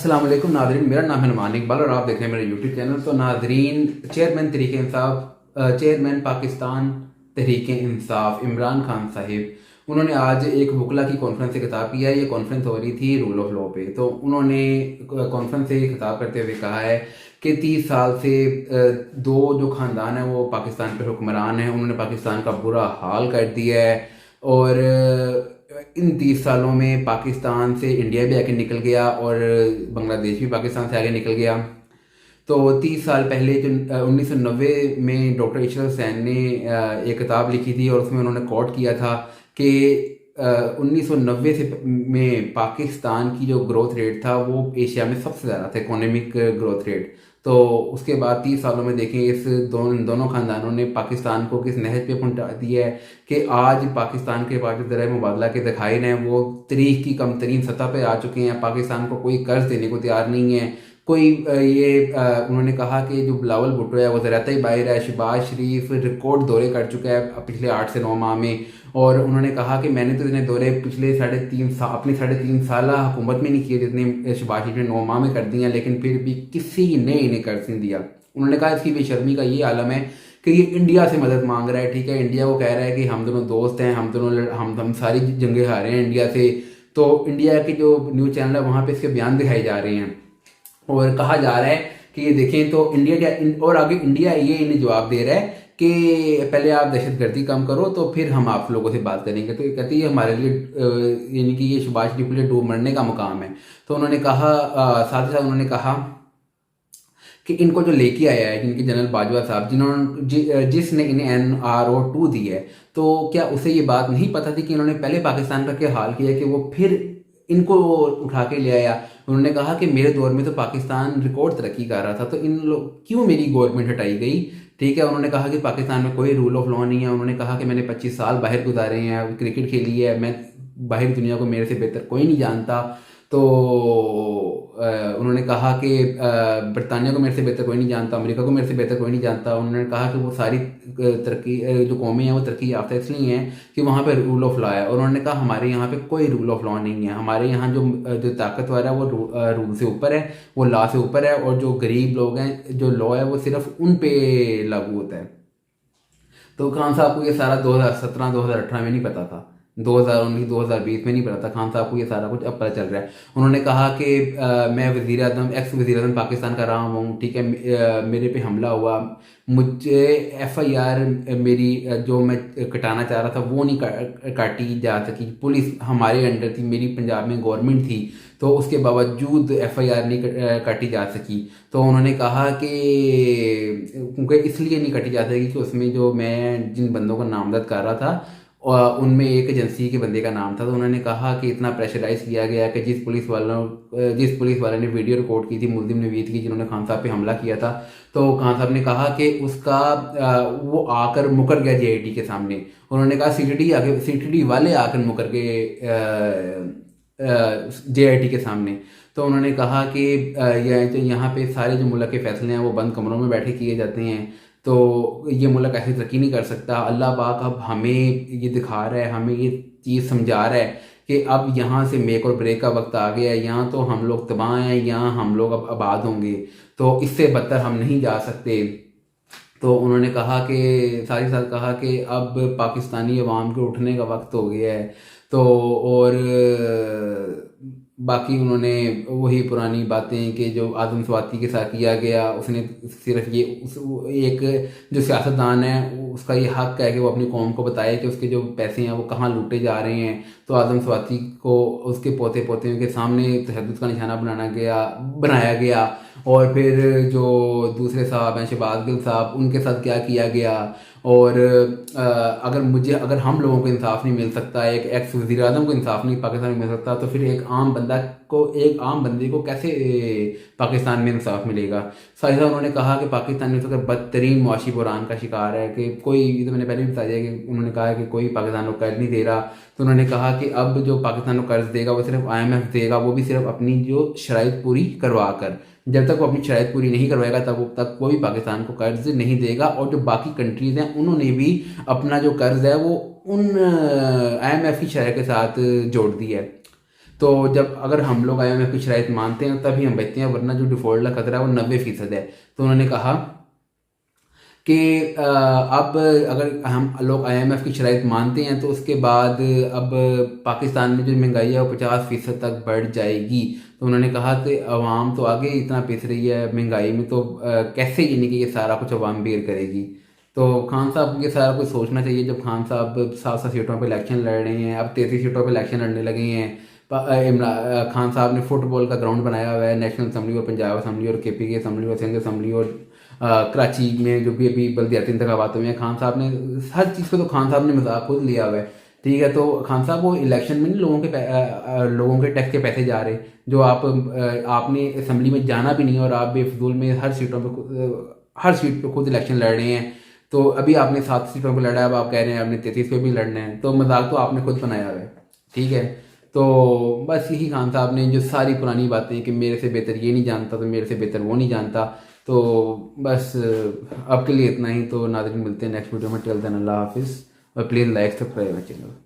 अस्सलाम वालेकुम नाज़रीन, मेरा नाम है नुमान इकबाल और आप देख रहे हैं मेरा यूट्यूब चैनल। तो नाज़रीन, चेयरमैन पाकिस्तान तहरीक इंसाफ इमरान खान साहिब, उन्होंने आज एक वकला की कॉन्फ्रेंस से खिताब किया है। ये कॉन्फ्रेंस हो रही थी रूल ऑफ लॉ पे। तो उन्होंने कॉन्फ्रेंस से खिताब करते हुए कहा है कि 30 साल से दो जो ख़ानदान है वो पाकिस्तान पे हुक्मरान हैं, उन्होंने पाकिस्तान का बुरा हाल कर दिया है। और इन 30 सालों में पाकिस्तान से इंडिया भी आगे निकल गया और बांग्लादेश भी पाकिस्तान से आगे निकल गया। तो 30 साल पहले जो 1990 में डॉक्टर इशरत हुसैन ने एक किताब लिखी थी और उसमें उन्होंने कोट किया था कि 1990 से में पाकिस्तान की जो ग्रोथ रेट था वो एशिया में सबसे ज़्यादा था, इकोनॉमिक ग्रोथ रेट। तो उसके बाद 30 सालों में देखें इस दोनों ख़ानदानों ने पाकिस्तान को किस नहज पे पहुंचा दिया है कि आज पाकिस्तान के पास जो ज़राए मुबादला के ज़खायर हैं वो तारीख की कम तरीन सतह पे आ चुके हैं। पाकिस्तान को कोई कर्ज देने को तैयार नहीं है कोई। उन्होंने कहा कि जो बिलावल भुट्टो है वो ज़राअती बाहिर है। शहबाज शरीफ रिकॉर्ड दौरे कर चुका है पिछले 8 से 9 माह में। और उन्होंने कहा कि मैंने तो इतने दौरे पिछले अपनी 3.5 साल हुकूमत में नहीं किए जितने शहबाज शरीफ ने 9 माह में कर दिए हैं, लेकिन फिर भी किसी ने इन्हें कर्ज नहीं दिया। उन्होंने कहा इसकी बेशर्मी का ये आलम है कि ये इंडिया से मदद मांग रहा है। ठीक है, इंडिया को कह रहा है कि हम दोनों दोस्त हैं, हम सारी जंगें हारे हैं इंडिया से। तो इंडिया के जो न्यूज़ चैनल है वहाँ पे इसके बयान दिखाए जा रहे हैं और कहा जा रहा है कि ये देखें तो और आगे इंडिया ये इन्हें जवाब दे रहा है कि पहले आप दहशतगर्दी कम करो तो फिर हम आप लोगों से बात करेंगे। तो ये कहती है हमारे लिए यानी कि ये शहबाज शरीफ के लिए डूब मरने का मुकाम है। तो उन्होंने कहा साथ ही साथ उन्होंने कहा कि इनको जो लेके आया है जिनके जनरल बाजवा साहब जिसने इन्हें NRO 2 दी है, तो क्या उसे ये बात नहीं पता थी कि इन्होंने पहले पाकिस्तान का क्या हाल किया कि वो फिर इनको उठा के ले आया। उन्होंने कहा कि मेरे दौर में तो पाकिस्तान रिकॉर्ड तरक्की कर रहा था, तो इन लोग क्यों मेरी गवर्नमेंट हटाई गई। ठीक है, उन्होंने कहा कि पाकिस्तान में कोई रूल ऑफ लॉ नहीं है। उन्होंने कहा कि मैंने 25 साल बाहर गुजारे हैं, क्रिकेट खेली है, मैं बाहर दुनिया को मेरे से बेहतर कोई नहीं जानता। तो उन्होंने कहा कि बरतानिया को मेरे से बेहतर कोई नहीं जानता, अमेरिका को मेरे से बेहतर कोई नहीं जानता। उन्होंने कहा कि वो सारी तरक्की जो कौमें हैं वो तरक्की याफ्ता इसलिए हैं कि वहाँ पे रूल ऑफ लॉ है। और उन्होंने कहा हमारे यहाँ पे कोई रूल ऑफ लॉ नहीं है। हमारे यहाँ जो ताकतवर है वो रूल से ऊपर है, वो लॉ से ऊपर है, और जो गरीब लोग हैं जो लॉ है वो सिर्फ उन पे लागू होता है। तो खान साहब को ये सारा 2017-2018 में नहीं पता था, 2019-2020 में नहीं पता था। खान साहब को ये सारा कुछ अब पता चल रहा है। उन्होंने कहा कि मैं एक्स वज़ीर आज़म पाकिस्तान का रहा हूँ। ठीक है, मेरे पे हमला हुआ, मुझे FIR मेरी जो मैं कटाना चाह रहा था वो नहीं काटी जा सकी। पुलिस हमारे अंडर थी, मेरी पंजाब में गवर्नमेंट थी, तो उसके बावजूद FIR नहीं काटी जा सकी। तो उन्होंने कहा कि क्योंकि इसलिए नहीं काटी जा सकी कि उसमें जो मैं जिन बंदों को नामजद कर रहा था उनमें एक एजेंसी के बंदे का नाम था। तो उन्होंने कहा कि इतना प्रेशराइज किया गया कि जिस पुलिस वाले ने वीडियो रिकॉर्ड की थी मुल्जिम नवीद की, जिन्होंने खान साहब पे हमला किया था, तो खान साहब ने कहा कि उसका वो आकर मुकर गया JIT के सामने। उन्होंने कहा CTD वाले आकर मुकर गए JIT के सामने। तो उन्होंने कहा कि यहाँ पे सारे जो मुल्क के फैसले हैं वो बंद कमरों में बैठे किए जाते हैं, तो ये मुल्क ऐसी तरक्की नहीं कर सकता। अल्लाह पाक अब हमें ये दिखा रहा है, हमें ये चीज़ समझा रहा है कि अब यहाँ से मेक और ब्रेक का वक्त आ गया है। यहाँ तो हम लोग तबाह हैं, यहाँ हम लोग अब आबाद होंगे, तो इससे बदतर हम नहीं जा सकते। तो उन्होंने कहा कि साथ ही साथ कहा कि अब पाकिस्तानी अवाम के उठने का वक्त हो गया है। तो और बाकी उन्होंने वही पुरानी बातें कि जो आदम स्वाति के साथ किया गया, उसने सिर्फ एक जो सियासतदान है उसका ये हक है कि वो अपनी कौम को बताए कि उसके जो पैसे हैं वो कहाँ लूटे जा रहे हैं। तो आदम स्वाति को उसके पोते पोतियों के सामने तशद्दुद का निशाना बनाया गया। और फिर जो दूसरे साहब हैं शहबाज गिल साहब, उनके साथ क्या किया गया। और अगर हम लोगों को इंसाफ नहीं मिल सकता, एक एक्स वज़ीर आज़म को इंसाफ नहीं पाकिस्तान में मिल सकता, तो फिर एक आम बंदे को कैसे पाकिस्तान में इंसाफ मिलेगा। साथ ही साथ उन्होंने कहा कि पाकिस्तान में तो बदतरीन मुआशी बुरान का शिकार है कि कोई, तो मैंने पहले भी बताया कि उन्होंने कहा कि कोई पाकिस्तान को कर्ज नहीं दे रहा। तो उन्होंने कहा कि अब जो पाकिस्तान को कर्ज देगा वो सिर्फ IMF देगा, वो भी सिर्फ अपनी जो शराइत पूरी करवा कर। जब तक वो अपनी शराइत पूरी नहीं करवाएगा तब तक कोई पाकिस्तान को कर्ज नहीं देगा। और जो बाकी कंट्रीज़ हैं उन्होंने भी अपना जो कर्ज है वो उन IMF की शरह के साथ जोड़ दिया है। تو جب اگر ہم لوگ IMF کی شرائط مانتے ہیں تب ہی ہم بچتے ہیں، ورنہ جو ڈیفالٹ کا خطرہ ہے وہ 90% ہے۔ تو انہوں نے کہا کہ اب اگر ہم لوگ IMF کی شرائط مانتے ہیں تو اس کے بعد اب پاکستان میں جو مہنگائی ہے وہ 50% تک بڑھ جائے گی۔ تو انہوں نے کہا کہ عوام تو آگے اتنا پس رہی ہے مہنگائی میں، تو کیسے یعنی کہ یہ سارا کچھ عوام بیئر کرے گی۔ تو خان صاحب کو یہ سارا کچھ سوچنا چاہیے، جب خان صاحب 7 سیٹوں پہ الیکشن لڑ رہے ہیں، اب 33 سیٹوں پہ الیکشن لڑنے لگے ہیں۔ خان صاحب نے فٹ بال کا گراؤنڈ بنایا ہوا ہے، نیشنل اسمبلی اور پنجاب اسمبلی اور KP کی اسمبلی اور سندھ اسمبلی اور کراچی میں جو بھی ابھی بلدیاتی انتخابات ہوئے ہیں، خان صاحب نے ہر چیز کو، تو خان صاحب نے مذاق خود لیا ہوا ہے، ٹھیک ہے۔ تو خان صاحب وہ الیکشن میں نہیں لوگوں کے ٹیکس کے پیسے جا رہے، جو آپ نے اسمبلی میں جانا بھی نہیں، اور آپ بے فضول میں ہر سیٹ پہ خود الیکشن لڑ رہے ہیں۔ تو ابھی آپ نے 7 سیٹوں پہ لڑا ہے، اب آپ کہہ رہے ہیں آپ نے 33 پہ بھی لڑنا ہے، تو مذاق تو آپ نے خود بنایا ہوا ہے، ٹھیک ہے۔ تو بس یہی خان صاحب نے جو ساری پرانی باتیں کہ میرے سے بہتر یہ نہیں جانتا تو میرے سے بہتر وہ نہیں جانتا، تو بس اب کے لیے اتنا ہی۔ تو ناظرین ملتے ہیں نیکسٹ ویڈیو میں، ٹل دین اللہ حافظ، اور پلیز لائک سبسکرائب چینل۔